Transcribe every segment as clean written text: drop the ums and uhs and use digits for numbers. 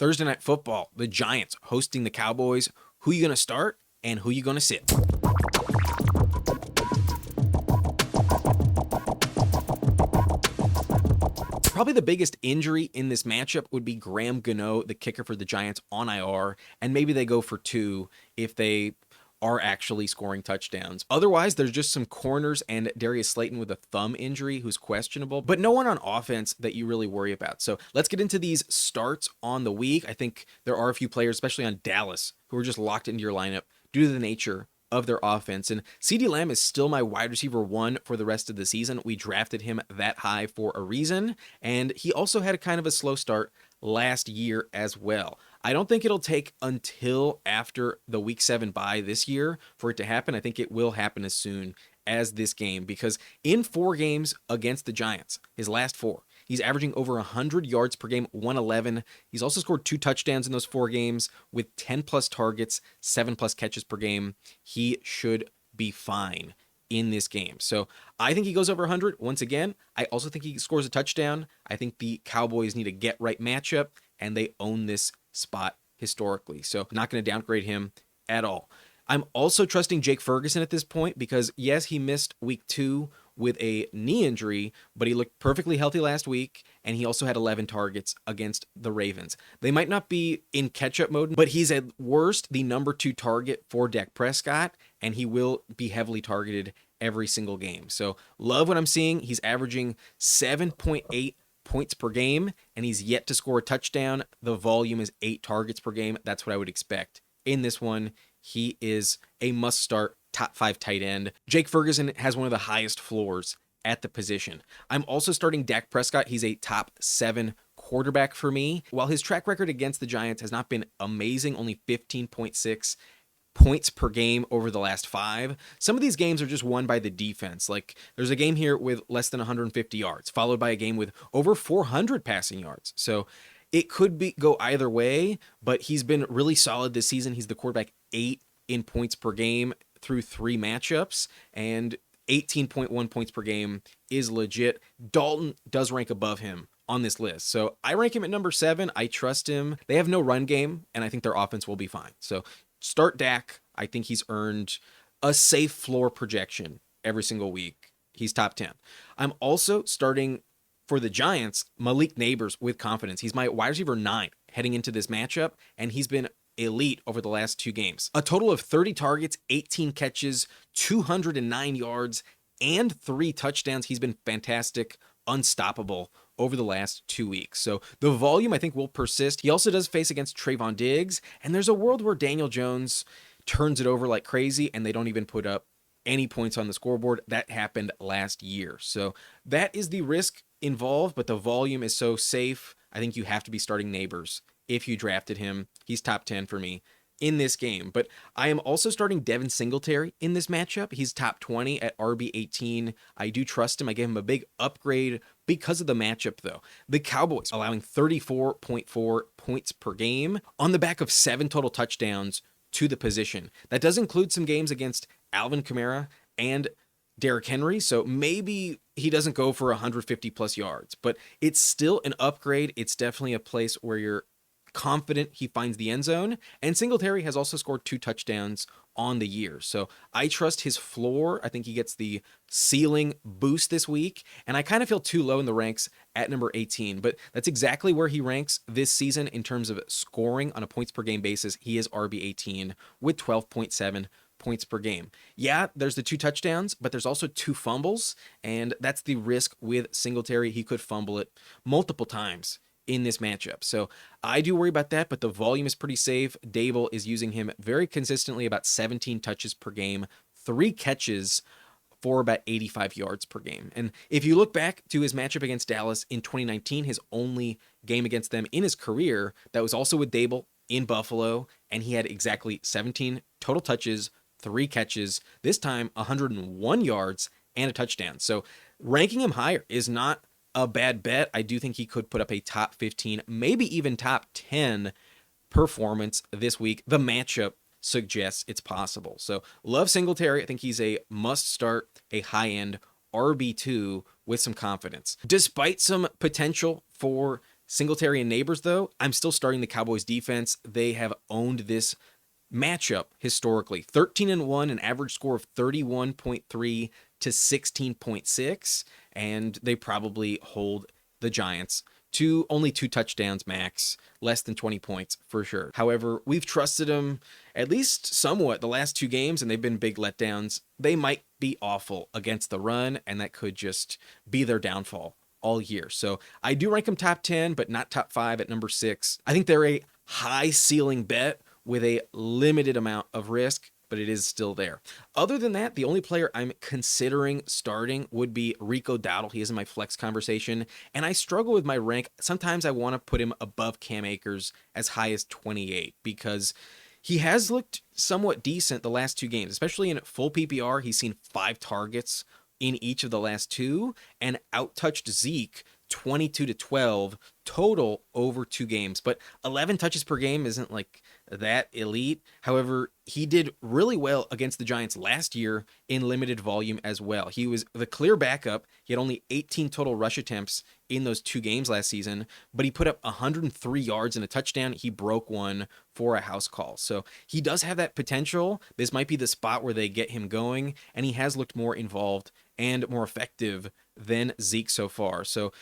Thursday Night Football, the Giants hosting the Cowboys. Who you going to start and who you going to sit? Probably the biggest injury in this matchup would be Graham Gano, the kicker for the Giants, on IR, and maybe they go for 2 if they are actually scoring touchdowns. Otherwise, there's just some corners and Darius Slayton with a thumb injury who's questionable, but no one on offense that you really worry about. So let's get into these starts on the week. I think there are a few players, especially on Dallas, who are just locked into your lineup due to the nature of their offense. And CeeDee Lamb is still my wide receiver 1 for the rest of the season. We drafted him that high for a reason, and he also had a kind of a slow start last year as well. I don't think it'll take until after the week 7 bye this year for it to happen. I think it will happen as soon as this game, because in 4 games against the Giants, his last 4, he's averaging over 100 yards per game, 111. He's also scored 2 touchdowns in those 4 games with 10 plus targets, 7 plus catches per game. He should be fine in this game. So I think he goes over 100 once again. I also think he scores a touchdown. I think the Cowboys need a get right matchup, and they own this spot historically. So not going to downgrade him at all. I'm also trusting Jake Ferguson at this point because, yes, he missed week 2 with a knee injury, but he looked perfectly healthy last week, and he also had 11 targets against the Ravens. They might not be in catch-up mode, but he's at worst the number 2 target for Dak Prescott, and he will be heavily targeted every single game. So love what I'm seeing. He's averaging 7.8 points per game, and he's yet to score a touchdown. The volume is 8 targets per game. That's what I would expect in this one. He is a must-start top 5 tight end. Jake Ferguson has one of the highest floors at the position. I'm also starting Dak Prescott. He's a top 7 quarterback for me. While his track record against the Giants has not been amazing, only 15.6 points per game over the last 5. Some of these games are just won by the defense. Like there's a game here with less than 150 yards, followed by a game with over 400 passing yards. So it could go either way, but he's been really solid this season. He's the quarterback 8 in points per game through 3 matchups, and 18.1 points per game is legit. Dalton does rank above him on this list. So I rank him at number 7. I trust him. They have no run game, and I think their offense will be fine. So start Dak. I think he's earned a safe floor projection every single week. He's top 10. I'm also starting for the Giants, Malik Nabers with confidence. He's my wide receiver 9 heading into this matchup, and he's been elite over the last 2 games. A total of 30 targets, 18 catches, 209 yards, and 3 touchdowns. He's been fantastic, unstoppable over the last 2 weeks. So the volume, I think, will persist. He also does face against Trayvon Diggs, and there's a world where Daniel Jones turns it over like crazy, and they don't even put up any points on the scoreboard. That happened last year. So that is the risk involved, but the volume is so safe. I think you have to be starting Nabers if you drafted him. He's top 10 for me in this game. But I am also starting Devin SIngletary in this matchup. He's top 20 at RB18. I do trust him. I gave him a big upgrade because of the matchup, though. The Cowboys allowing 34.4 points per game on the back of 7 total touchdowns to the position. That does include some games against Alvin Kamara and Derrick Henry, so maybe he doesn't go for 150 plus yards, but it's still an upgrade. It's definitely a place where you're confident he finds the end zone, and Singletary has also scored 2 touchdowns on the year, so I trust his floor. I think he gets the ceiling boost this week, and I kind of feel too low in the ranks at number 18, but that's exactly where he ranks this season in terms of scoring on a points per game basis. He is RB18 with 12.7 points per game. Yeah, there's the 2 touchdowns, but there's also 2 fumbles, and that's the risk with Singletary. He could fumble it multiple times in this matchup. So I do worry about that, but the volume is pretty safe. Dable is using him very consistently, about 17 touches per game, 3 catches for about 85 yards per game. And if you look back to his matchup against Dallas in 2019, his only game against them in his career, that was also with Dable in Buffalo, and he had exactly 17 total touches, 3 catches, this time 101 yards and a touchdown. So ranking him higher is not a bad bet. I do think he could put up a top 15, maybe even top 10 performance this week. The matchup suggests it's possible. So love Singletary. I think he's a must start, a high-end RB2 with some confidence. Despite some potential for Singletary and Nabers, though, I'm still starting the Cowboys defense. They have owned this matchup historically. 13-1, an average score of 31.3 to 16.6, and they probably hold the Giants to only 2 touchdowns max, less than 20 points for sure. However, we've trusted them at least somewhat the last 2 games, and they've been big letdowns. They might be awful against the run, and that could just be their downfall all year. So I do rank them top 10, but not top 5 at number 6. I think they're a high ceiling bet with a limited amount of risk, but it is still there. Other than that, the only player I'm considering starting would be Rico Dowdle. He is in my flex conversation, and I struggle with my rank. Sometimes I want to put him above Cam Akers as high as 28 because he has looked somewhat decent the last 2 games, especially in full PPR. He's seen 5 targets in each of the last 2 and outtouched Zeke 22-12 total over 2 games. But 11 touches per game isn't like that elite. However, he did really well against the Giants last year in limited volume as well. He was the clear backup. He had only 18 total rush attempts in those 2 games last season, but he put up 103 yards and a touchdown. He broke one for a house call. So he does have that potential. This might be the spot where they get him going, and he has looked more involved and more effective than Zeke so far. So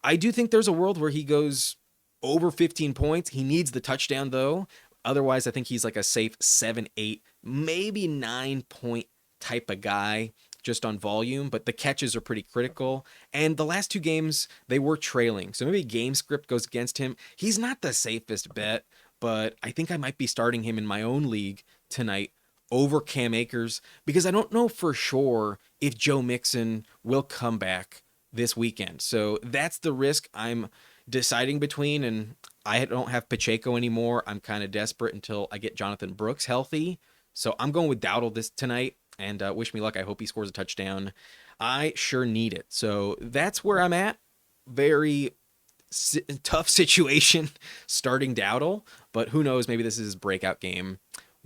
I do think there's a world where he goes over 15 points. He needs the touchdown, though. Otherwise, I think he's like a safe 7, 8, maybe 9-point type of guy just on volume, but the catches are pretty critical. And the last 2 games, they were trailing. So maybe game script goes against him. He's not the safest bet, but I think I might be starting him in my own league tonight over Cam Akers because I don't know for sure if Joe Mixon will come back this weekend. So that's the risk I'm deciding between, and I don't have Pacheco anymore. I'm kind of desperate until I get Jonathan Brooks healthy. So I'm going with Dowdle this tonight, and wish me luck. I hope he scores a touchdown. I sure need it. So that's where I'm at. Very tough situation starting Dowdle, but who knows? Maybe this is his breakout game.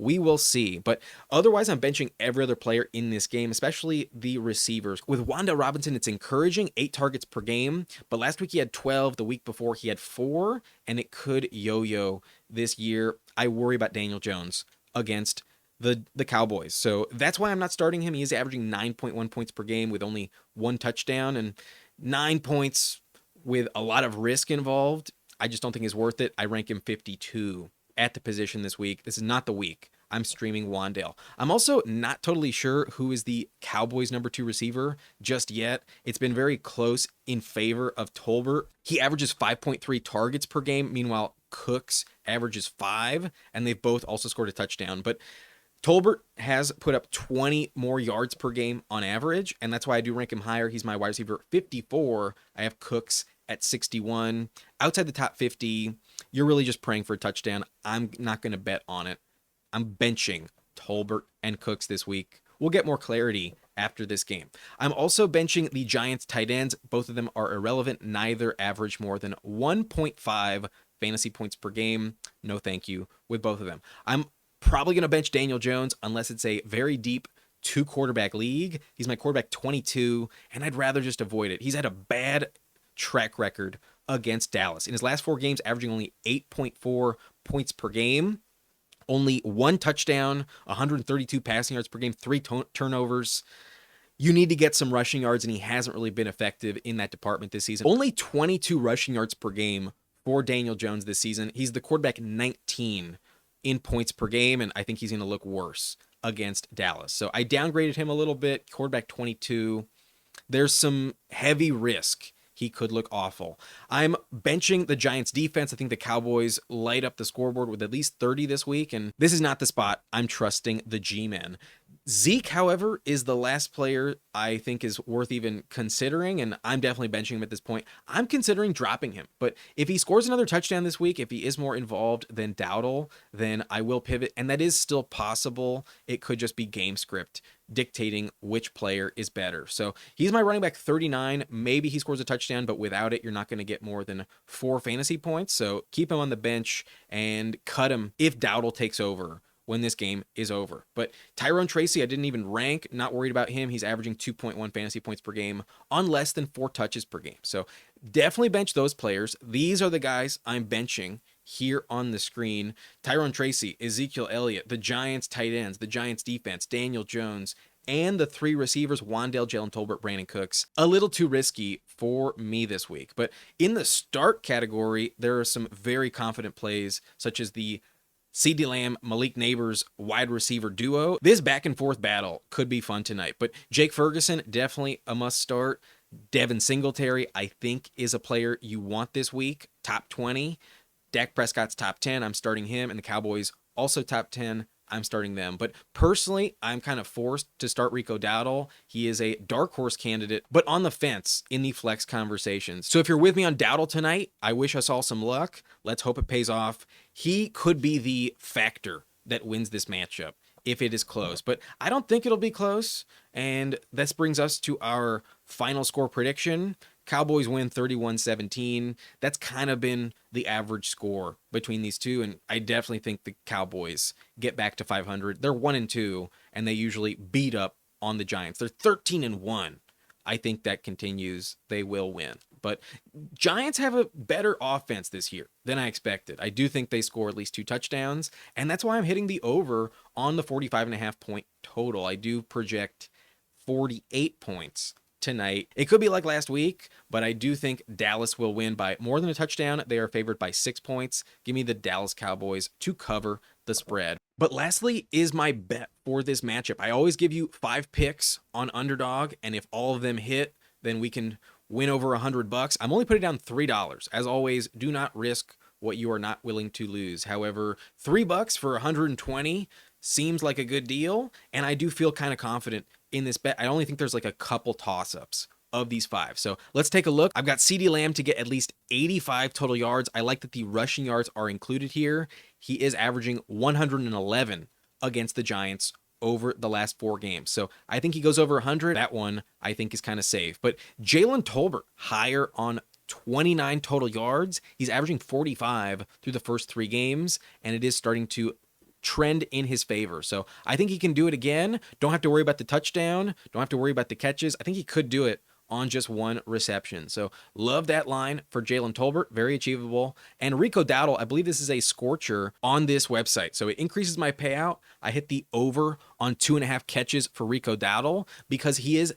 We will see. But otherwise, I'm benching every other player in this game, especially the receivers. With Wan'Dale Robinson, it's encouraging, 8 targets per game. But last week he had 12. The week before he had 4. And it could yo-yo this year. I worry about Daniel Jones against the Cowboys. So that's why I'm not starting him. He is averaging 9.1 points per game with only 1 touchdown. And 9 points with a lot of risk involved, I just don't think is worth it. I rank him 52 at the position this week. This is not the week I'm streaming Wan'Dale. I'm also not totally sure who is the Cowboys' number 2 receiver just yet. It's been very close in favor of Tolbert. He averages 5.3 targets per game. Meanwhile, Cooks averages 5, and they've both also scored a touchdown. But Tolbert has put up 20 more yards per game on average, and that's why I do rank him higher. He's my wide receiver 54. I have Cooks at 61. Outside the top 50, you're really just praying for a touchdown. I'm not going to bet on it. I'm benching Tolbert and Cooks this week. We'll get more clarity after this game. I'm also benching the Giants tight ends. Both of them are irrelevant. Neither average more than 1.5 fantasy points per game. No thank you with both of them. I'm probably going to bench Daniel Jones unless it's a very deep 2-quarterback league. He's my quarterback 22, and I'd rather just avoid it. He's had a bad track record against Dallas. In his last 4 games, averaging only 8.4 points per game. Only 1 touchdown, 132 passing yards per game, 3 turnovers. You need to get some rushing yards, and he hasn't really been effective in that department this season. Only 22 rushing yards per game for Daniel Jones this season. He's the quarterback 19 in points per game, and I think he's going to look worse against Dallas. So I downgraded him a little bit, quarterback 22. There's some heavy risk. He could look awful. I'm benching the Giants defense. I think the Cowboys light up the scoreboard with at least 30 this week, and this is not the spot I'm trusting the G-men. Zeke, however, is the last player I think is worth even considering, and I'm definitely benching him at this point. I'm considering dropping him, but if he scores another touchdown this week, if he is more involved than Dowdle, then I will pivot, and that is still possible. It could just be game script dictating which player is better. So he's my running back 39. Maybe he scores a touchdown, but without it, you're not going to get more than 4 fantasy points. So keep him on the bench and cut him if Dowdle takes over when this game is over. But Tyrone Tracy, I didn't even rank. Not worried about him. He's averaging 2.1 fantasy points per game on less than 4 touches per game. So definitely bench those players. These are the guys I'm benching here on the screen. Tyrone, Tracy, Ezekiel Elliott, the Giants tight ends, the Giants defense, Daniel Jones, and the 3 receivers, Wan'Dale, Jalen, Tolbert, Brandin Cooks. A little too risky for me this week. But in the start category, there are some very confident plays, such as the CeeDee Lamb, Malik Nabers wide receiver duo. This back and forth battle could be fun tonight. But Jake Ferguson, definitely a must start. Devin SIngletary, I think, is a player you want this week. Top 20. Dak Prescott's top 10. I'm starting him. And the Cowboys also top 10. I'm starting them. But personally, I'm kind of forced to start Rico Dowdle. He is a dark horse candidate, but on the fence in the flex conversations. So if you're with me on Dowdle tonight, I wish I saw some luck. Let's hope it pays off. He could be the factor that wins this matchup if it is close, but I don't think it'll be close. And this brings us to our final score prediction. Cowboys win 31-17. That's kind of been the average score between these two, and I definitely think the Cowboys get back to 500. They're 1-2, and they usually beat up on the Giants. They're 13-1. I think that continues. They will win. But Giants have a better offense this year than I expected. I do think they score at least 2 touchdowns, and that's why I'm hitting the over on the 45.5 point total. I do project 48 points tonight. It could be like last week, but I do think Dallas will win by more than a touchdown. They are favored by 6 points. Give me the Dallas Cowboys to cover the spread. But lastly is my bet for this matchup. I always give you 5 picks on Underdog, and if all of them hit, then we can win over $100. I'm only putting down $3. As always, do not risk what you are not willing to lose. However, $3 for 120 seems like a good deal, and I do feel kind of confident in this bet. I only think there's like a couple toss-ups of these 5. So let's take a look. I've got CeeDee Lamb to get at least 85 total yards. I like that the rushing yards are included here. He is averaging 111 against the Giants over the last 4 games. So I think he goes over 100. That one I think is kind of safe. But Jalen Tolbert higher on 29 total yards. He's averaging 45 through the first 3 games, and it is starting to trend in his favor. So I think he can do it again. Don't have to worry about the touchdown. Don't have to worry about the catches. I think he could do it on just 1 reception. So love that line for Jalen Tolbert. Very achievable. And Rico Dowdle, I believe this is a scorcher on this website. So it increases my payout. I hit the over on 2.5 catches for Rico Dowdle because he is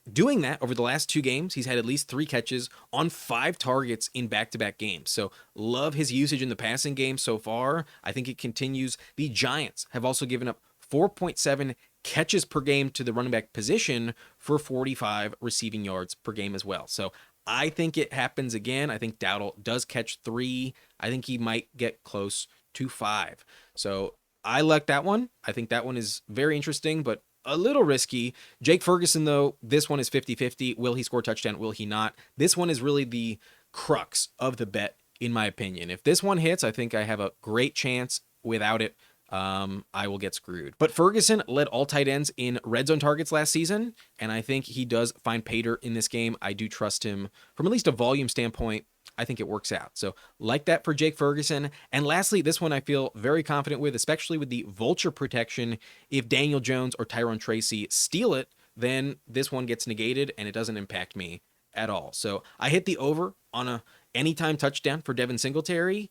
doing that over the last 2 games. He's had at least 3 catches on 5 targets in back-to-back games. So love his usage in the passing game so far. I think it continues. The Giants have also given up 4.7 catches per game to the running back position for 45 receiving yards per game as well. So I think it happens again. I think Dowdle does catch 3. I think he might get close to 5. So I like that one. I think that one is very interesting, but a little risky. Jake Ferguson, though, this one is 50-50. Will he score a touchdown? Will he not? This one is really the crux of the bet, in my opinion. If this one hits, I think I have a great chance. Without it, I will get screwed. But Ferguson led all tight ends in red zone targets last season, and I think he does find pay dirt in this game. I do trust him from at least a volume standpoint. I think it works out. So like that for Jake Ferguson. And lastly, this one I feel very confident with, especially with the vulture protection. If Daniel Jones or Tyrone Tracy steal it, then this one gets negated and it doesn't impact me at all. So I hit the over on a anytime touchdown for Devin SIngletary.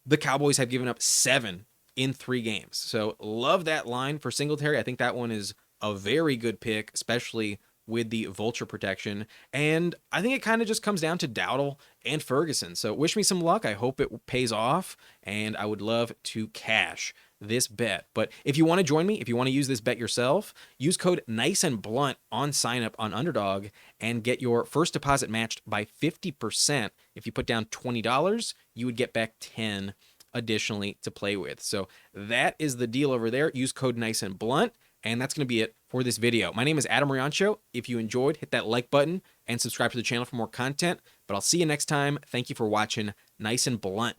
The Cowboys have given up 7 in 3 games. So love that line for Singletary. I think that one is a very good pick, especially with the vulture protection. And I think it kind of just comes down to Dowdle and Ferguson. So wish me some luck. I hope it pays off, and I would love to cash this bet. But if you want to join me, if you want to use this bet yourself, use code Nice and Blunt on SignUp on Underdog and get your first deposit matched by 50%. If you put down $20, you would get back 10 additionally to play with. So that is the deal over there. Use code Nice and Blunt. And that's going to be it for this video. My name is Adam Riancho. If you enjoyed, hit that like button and subscribe to the channel for more content. But I'll see you next time. Thank you for watching Nice and Blunt.